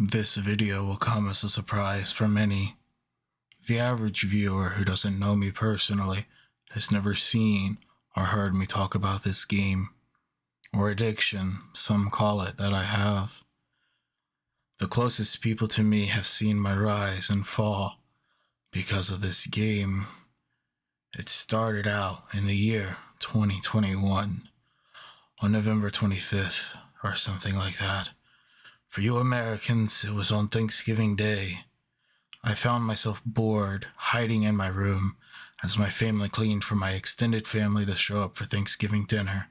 This video will come as a surprise for many. The average viewer who doesn't know me personally has never seen or heard me talk about this game, or addiction, some call it, that I have. The closest people to me have seen my rise and fall because of this game. It started out in the year 2021, on November 25th, or something like that. For you Americans, it was on Thanksgiving Day. I found myself bored, hiding in my room, as my family cleaned for my extended family to show up for Thanksgiving dinner.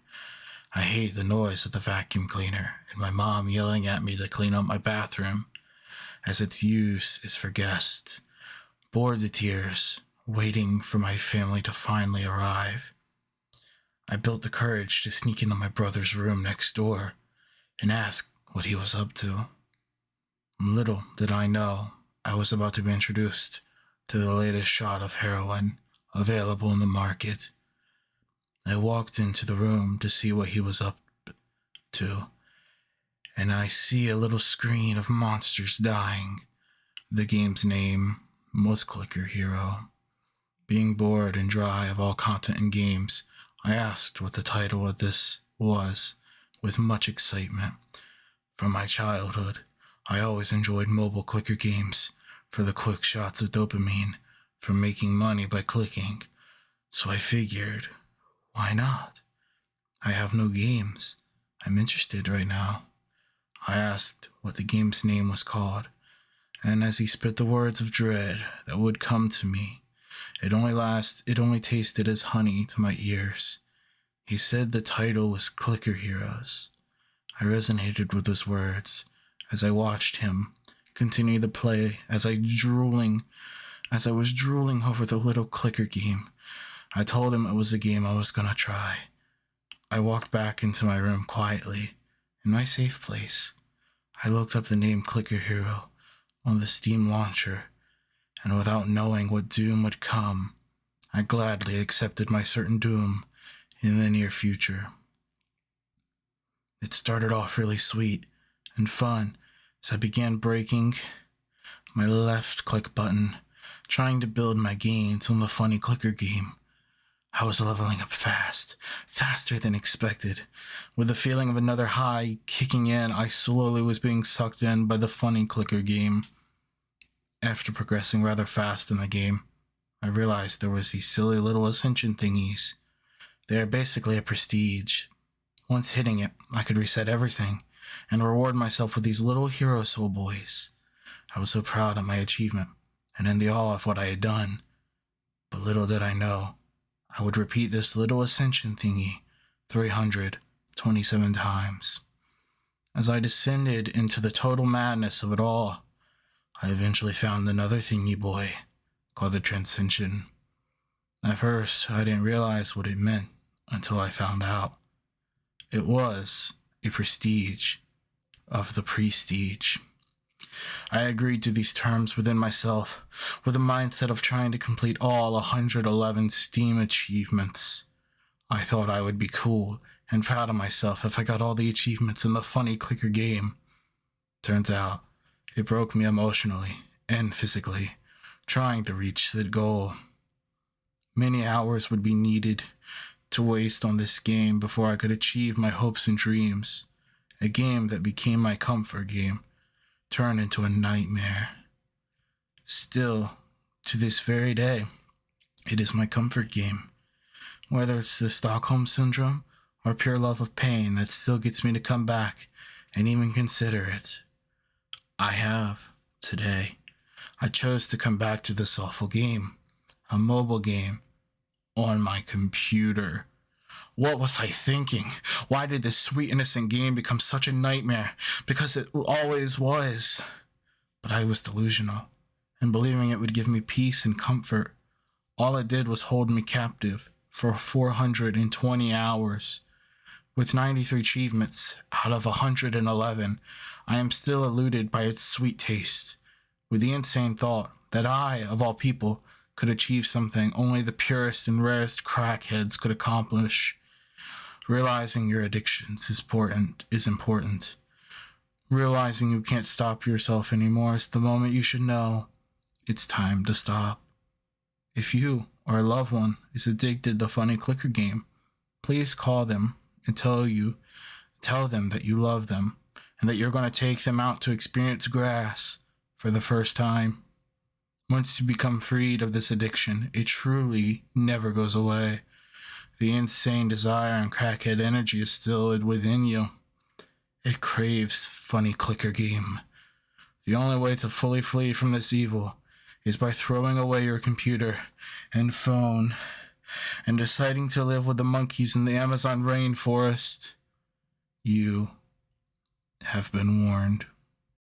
I hate the noise of the vacuum cleaner and my mom yelling at me to clean up my bathroom, as its use is for guests. Bored to tears, waiting for my family to finally arrive. I built the courage to sneak into my brother's room next door and ask what he was up to. Little did I know I was about to be introduced to the latest shot of heroin available in the market. I walked into the room to see what he was up to, and I see a little screen of monsters dying. The game's name was Clicker Hero. Being bored and dry of all content in games, I asked what the title of this was, with much excitement. From my childhood, I always enjoyed mobile clicker games for the quick shots of dopamine from making money by clicking. So I figured, why not? I have no games. I'm interested right now. I asked what the game's name was called, and as he spit the words of dread that would come to me, it only tasted as honey to my ears. He said the title was Clicker Heroes. I resonated with those words as I watched him continue the play as I was drooling over the little clicker game. I told him it was a game I was gonna try. I walked back into my room quietly, in my safe place. I looked up the name Clicker Hero on the Steam launcher, and without knowing what doom would come, I gladly accepted my certain doom in the near future. It started off really sweet and fun as I began breaking my left click button, trying to build my gains on the funny clicker game. I was leveling up fast, faster than expected. With the feeling of another high kicking in, I slowly was being sucked in by the funny clicker game. After progressing rather fast in the game, I realized there was these silly little ascension thingies. They are basically a prestige. Once hitting it, I could reset everything and reward myself with these little hero soul boys. I was so proud of my achievement and in the awe of what I had done. But little did I know, I would repeat this little ascension thingy 327 times. As I descended into the total madness of it all, I eventually found another thingy boy called the Transcension. At first, I didn't realize what it meant until I found out. It was a prestige of the prestige. I agreed to these terms within myself with a mindset of trying to complete all 111 Steam achievements. I thought I would be cool and proud of myself if I got all the achievements in the funny clicker game. Turns out, it broke me emotionally and physically, trying to reach the goal. Many hours would be needed to waste on this game before I could achieve my hopes and dreams. A game that became my comfort game turned into a nightmare. Still, to this very day, it is my comfort game. Whether it's the Stockholm Syndrome or pure love of pain that still gets me to come back and even consider it. I have, today. I chose to come back to this awful game, a mobile game, on my computer. What was I thinking? Why did this sweet innocent game become such a nightmare? Because it always was. But I was delusional, and believing it would give me peace and comfort. All it did was hold me captive for 420 hours. With 93 achievements out of 111, I am still eluded by its sweet taste, with the insane thought that I, of all people, could achieve something only the purest and rarest crackheads could accomplish. Realizing your addictions is important. Realizing you can't stop yourself anymore is the moment you should know it's time to stop. If you or a loved one is addicted to the funny clicker game, please call them and tell them that you love them and that you're going to take them out to experience grass for the first time. Once you become freed of this addiction, it truly never goes away. The insane desire and crackhead energy is still within you. It craves funny clicker game. The only way to fully flee from this evil is by throwing away your computer and phone and deciding to live with the monkeys in the Amazon rainforest. You have been warned.